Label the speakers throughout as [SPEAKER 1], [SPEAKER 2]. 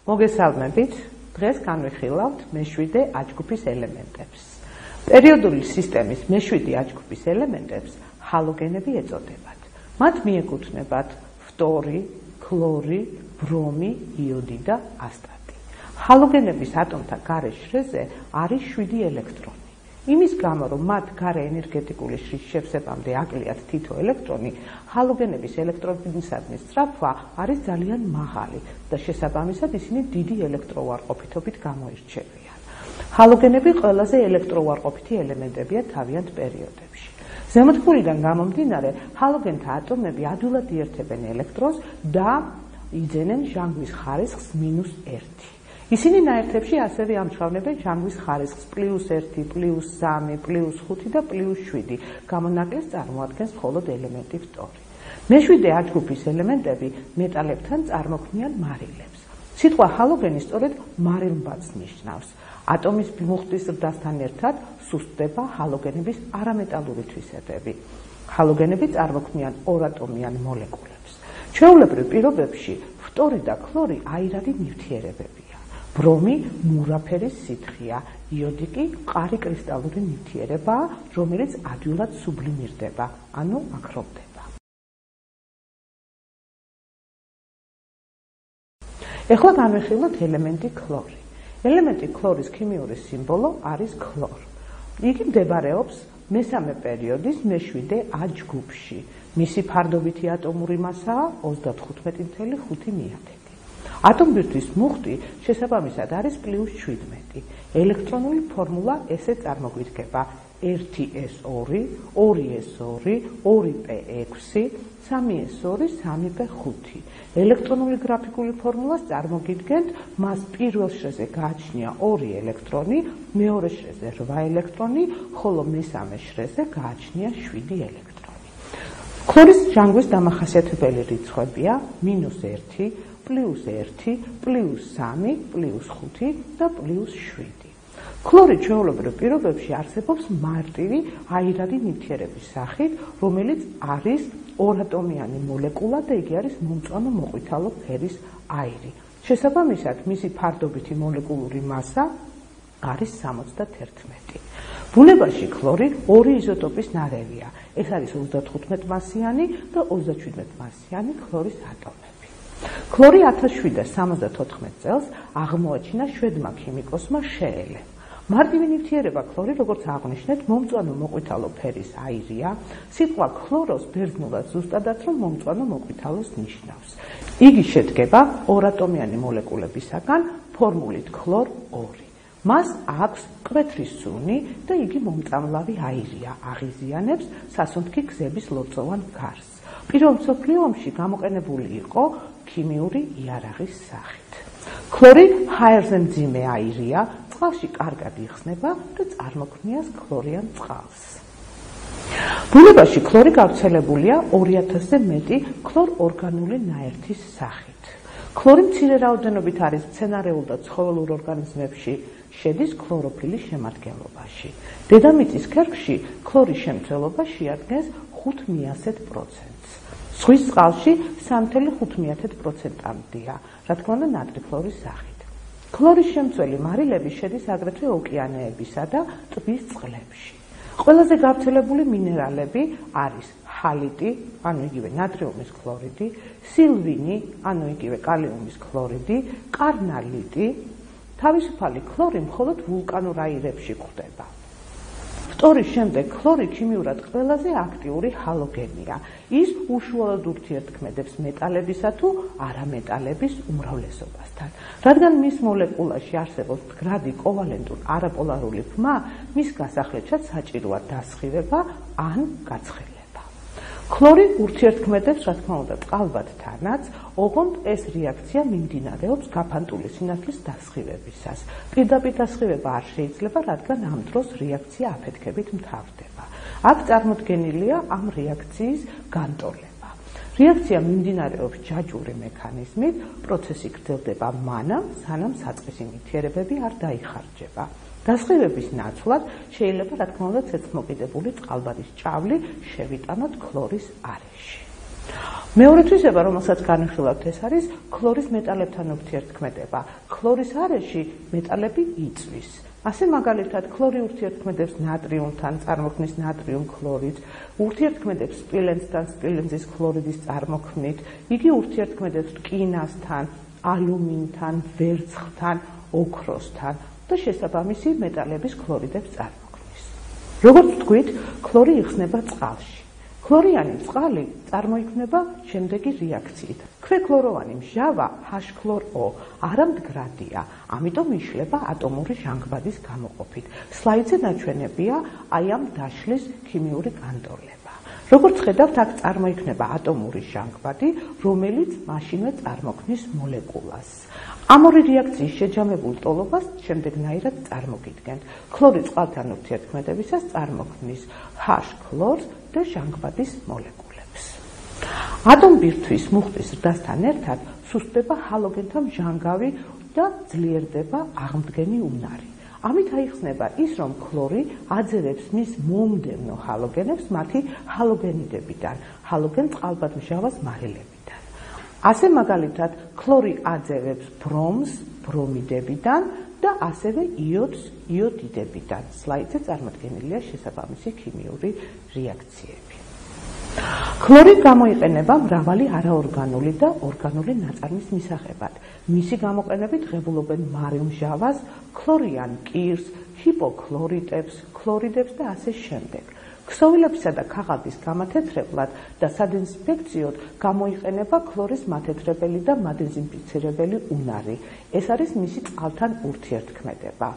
[SPEAKER 1] მოგესალმებით, დღეს განვიხილავთ მე-7 აჯგუფის ელემენტებს. პერიოდული სისტემის მე-7 აჯგუფის ელემენტებს ჰალოგენები ეწოდებათ. მათ მიეკუთვნებათ ფტორი, ქლორი, ბრომი, იოდი და ასტატი. ჰალოგენების ატომთა გარე შრეზე არის 7 ელექტრონი. იმის გამო, რომ მათ გარე ენერგეტიკული შრის შევსებამდე აკლიათ თითო ელექტრონი, ჰალოგენების ელექტრონისადმი სწრაფვა არის ძალიან მაღალი და შესაბამისად ისინი დიდი ელექტროუარყოფითობით გამოირჩევიან. ჰალოგენები ყველაზე ელექტროუარყოფითი ელემენტებია თავიანთ პერიოდებში. ზემოთქმულიდან გამომდინარე, ჰალოგენთა ატომები ადვილად იერთებენ ელექტრონს და იძენენ ჟანგვის ხარისხს -1. ისინი ნაერთებში ასევე ამჩავნებენ ჟანგვის ხარისხს +1, +3, +5 და +7. გამონაკლისს წარმოადგენს მხოლოდ ელემენტი ფტორი. მე-7 აჯგუფის ელემენტები მეტალებთან წარმოქმნიან მარილებს. სიტყვა ჰალოგენი სწორედ მარილმბათს ნიშნავს. ატომის მუხტის ზრდასთან ერთად სუსტდება ჰალოგენების არამეტალური თვისებები. ჰალოგენები წარმოქმნიან ორატომიან მოლეკულებს. ჩვეულებრივ პირობებში ფტორი და ქლორი აირადი ნივთიერებებია. ბრომი მურა ფერის სითხეა, იოდი კი მყარი კრისტალური ნივთიერებაა, რომელიც ადვილად სუბლიმირდება, ანუ აქროვდება. ეხლა განვიხილოთ ელემენტი ქლორი. ელემენტი ქლორის ქიმიური სიმბოლო არის ქლორ. იგი მდებარეობს მესამე პერიოდის მე-7 აჯგუფში. მისი ფარდობითი ატომური მასაა 35.5. ატომბირთვის მუხტი შესაბამისად არის +17. ელექტრონული ფორმულა ესე წარმოგვიდგება: 1s2, 2s2, 2p6, 3s2, 3p5. ელექტრონული გრაფიკული ფორმულას წარმოგიდგენთ, მას პირველ შრეზე გააჩნია 2 ელექტრონი, მეორე შრეზე 8 ელექტრონი, ხოლო მესამე შრეზე გააჩნია 7 ელექტრონი. ქლორის ჟანგვის დამახასიათებელი რიცხვებია -1, +1, +3, +5 და +7. ქლორი ჩვეულებრივ პირობებში არსებობს მარტივი აირადი ნივთიერების სახით, რომელიც არის ორატომიანი მოლეკულა და იგი არის მომწვანო მოყვითალო ფერის აირი. შესაბამისად, მისი ფარდობითი მოლეკულური მასა არის 71. ბუნებაში ქლორი 2 იზოტოპის ნარევია. ეს არის 35 მასიანი და 37 მასიანი ქლორის ატომები. ქლორი 1774 წელს აღმოაჩინა შვედმა ქიმიკოსმა შეელემ. მარტივი ნივთიერება ქლორი, როგორც აღვნიშნეთ, მომწვანო მოყვითალო ფერის აირია. სიტყვა ქლოროს ბერძნულად ზუსტადაც რომ მომწვანო მოყვითალოს ნიშნავს. იგი შედგება ორატომიანი მოლეკულებისაგან ფორმულით ქლორ 2. მას აქვს მკვეთრი სუნი და იგი მომწამლავი აირია, აღიზიანებს სასუნთქი გზების ლორწოვან გარს. პირველ მსოფლიო ომში გამოყენებული იყო ქიმიური იარაღის სახით. ქლორი ჰაერზე მძიმე აირია, წყალში კარგად იხსნება და წარმოქმნიას ქლორიან წყალს. ბუნებაში ქლორი გავრცელებულია 2000-ზე მეტი ქლორორგანული ნაერთის სახით. ქლორი მცირე რაოდენობით არის მცენარეულ და ცხოველურ ორგანიზმებში, შედის ქლოროფილის შემადგენლობაში. დედამიწის ქერქში ქლორის შემცველობა შეადგენს 5%. ზღვის წყალში 3.5%-ამდეა, რა თქმა უნდა, ნატრიქლორის სახით. ქლორის შემცველი მარილები შედის აგრეთვე ოკეანეებისა და ტბის წყლებში. ყველაზე გავრცელებული მინერალები არის ჰალიტი, ანუ იგივე ნატრიუმის ქლორიდი, სილვინი, ანუ იგივე კალიუმის ქლორიდი, კარნალიტი. თავისუფალი ქლორი მხოლოდ ვულკანურ აირებში გვხვდება. ფტორის შემდეგ ქლორი ქიმიურად ყველაზე აქტიური ჰალოგენია. ის უშუალოდ ურთიერთქმედებს მეტალებისა თუ არამეტალების უმრავლესობასთან. რადგან მის მოლეკულაში არსებობს მდგრადი კოვალენტურ არაპოლარული ბმა, მის გასახლეჩად საჭიროა დასხივება ან გაცხელება. ქლორი ურთიერთქმედებს, რა თქმა უნდა, წყალბადთანაც, ოღონდ ეს რეაქცია მიმდინარეობს გაფანტული სინათლის დასხივებისას. პირდაპირ დასხივება არ შეიძლება, რადგან ამ დროს რეაქცია აფეთქებით მთავრდება. აქ წარმოდგენილია ამ რეაქციის განტოლება. რეაქცია მიმდინარეობს ჯაჭვური მექანიზმით, პროცესი გრძელდება მანამ, სანამ საწყისი ნივთიერებები არ დაიხარჯება. დასხივების ნაცვლად შეიძლება, რა თქმა უნდა, ცეცხლმოკიდებული წყალბადის ჭავლი შევიტანოთ ქლორის არეში. მეორე თვისება, რომელსაც განვიხილავთ, ეს არის ქლორის მეტალებთან ურთიერთქმედება. ქლორის არეში მეტალები იწვის. ასე მაგალითად, ქლორი ურთიერთქმედებს ნატრიუმთან, წარმოქმნის ნატრიუმ ქლორიდს, ურთიერთქმედებს სპილენძთან, სპილენძის ქლორიდის წარმოქმნით, იგი ურთიერთქმედებს რკინასთან, ალუმინთან, ვერცხლთან, ოქროსთან და შესაბამისი მეტალების ქლორიდებს წარმოქმნის. როგორც ვთქვით, ქლორი იხსნება წყალში. ქლორიანი წყალი წარმოიქმნება შემდეგი რეაქციით. ქვექლოროვანი მჟავა H-ქლორ-O არამდგრადია, ამიტომ იშლება ატომური ჟანგბადის გამოყოფით. სლაიდზე ნაჩვენებია აი ამ დაშლის ქიმიური განტოლება. როგორც ხედავთ, აქ წარმოიქმნება ატომური ჟანგბადი, რომელიც მაშინვე წარმოქმნის მოლეკულას. ამ ორი რეაქციის შეჯამებულ ტოლობას შემდეგნაირად წარმოგიდგენთ. ქლორი წყალთან ურთიერთქმედებისას წარმოქმნის H-ქლორს და ჟანგბადის მოლეკულებს. ატომბირთვის მუხტის ზრდასთან ერთად სუსტდება ჰალოგენთა მჟანგავი და ძლიერდება აღმდგენი უნარი. ამით აიხსნება ის, რომ ქლორი აძევებს მის მომდევნო ჰალოგენებს მათი ჰალოგენიდებიდან, ჰალოგენ წყალბადმჟავას მარილებიდან. ასე მაგალითად, ქლორი აძევებს ბრომს ბრომიდებიდან და ასევე იოდს იოდიდებიდან. სლაიდზე წარმოდგენილია შესაბამისი ქიმიური რეაქციები. ქლორი გამოიყენება მრავალი არაორგანული და ორგანული ნაწარმის მისაღებად. მისი გამოყენებით ღებულობენ მარილმჟავას, ქლორიან კირს, ჰიპოქლორიტებს, ქლორიდებს და ასე შემდეგ. ქსოვილებისა და ქაღალდის გამათეთრებლად და სადეზინფექციოდ გამოიყენება ქლორის მათეთრებელი და მადეზინფიცირებელი უნარი. ეს არის მისი წყალთან ურთიერთქმედება.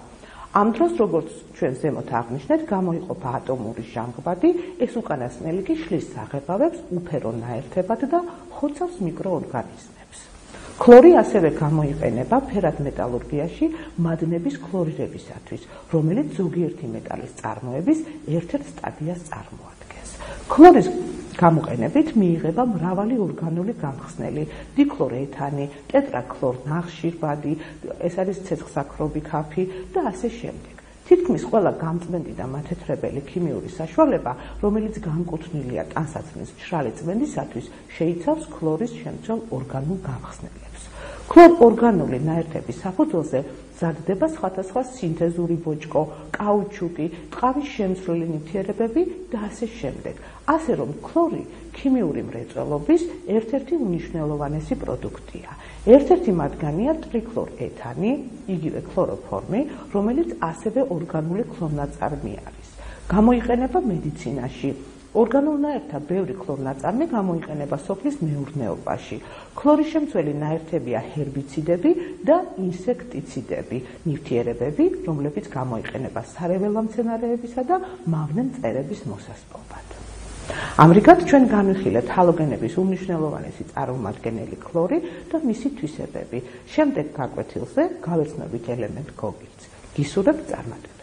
[SPEAKER 1] ამ დროს, როგორც ჩვენ ზემოთ აღნიშნეთ, გამოიყოფა ატომური ჟანგბადი, ეს უკანასკნელი კი შლის საღებავებს უფერო ნაერთებად და ხოცავს მიკროორგანიზმებს. ქლორი ასევე გამოიყენება ფერადმეტალურგიაში მადნების ქლორირებისათვის, რომელიც ზოგიერთი მეტალის წარმოების ერთ-ერთ სტადიას წარმოადგენს. ქლორის გამოყენებით მიიღება მრავალი ორგანული გამხსნელი, დიქლორეთანი, ტეტრაქლორნახშირბადი, ეს არის ცეცხლსაქრობი ქაფი და ასე შემდეგ. თითქმის ყველა გამწვენდი და მათეთრებელი ქიმიური საშუალება, რომელიც განკუთვნილია ტანსაცმლის მშრალი წვენდისათვის, შეიცავს ქლორის შემცველ ორგანულ გამხსნელებს. ქლორ ორგანული ნაერთების საფუძველზე მზადდება სხვადასხვა სინთეზური ბოჭკო, კაუჩუკი, ტყავის შემცვლელი ნივთიერებები და ასე შემდეგ. ასე რომ ქლორი ქიმიური მრეწველობის ერთ-ერთი უმნიშვნელოვანესი პროდუქტია. ერთ-ერთი მათგანია ტრიქლორეთანი, იგივე ქლოროფორმი, რომელიც ასევე ორგანული ქლორნაწარმი არის. გამოიყენება მედიცინაში. ორგანულნაერთთა ბევრი ქლორნაწარმი გამოიყენება სოფლის მეურნეობაში. ქლორის შემცველი ნაერთებია ჰერბიციდები და ინსექტიციდები, ნივთიერებები, რომლებიც გამოიყენება სარეველა მცენარეებისა და მავნე მწერების მოსასპობად. ამრიგად ჩვენ განვიხილეთ ჰალოგენების უმნიშვნელოვანესი წარმომადგენელი ქლორი და მისი თვისებები. შემდეგ გაკვეთილზე გავეცნობით ელემენტ გოგირდს. გისურვებთ წარმატებას.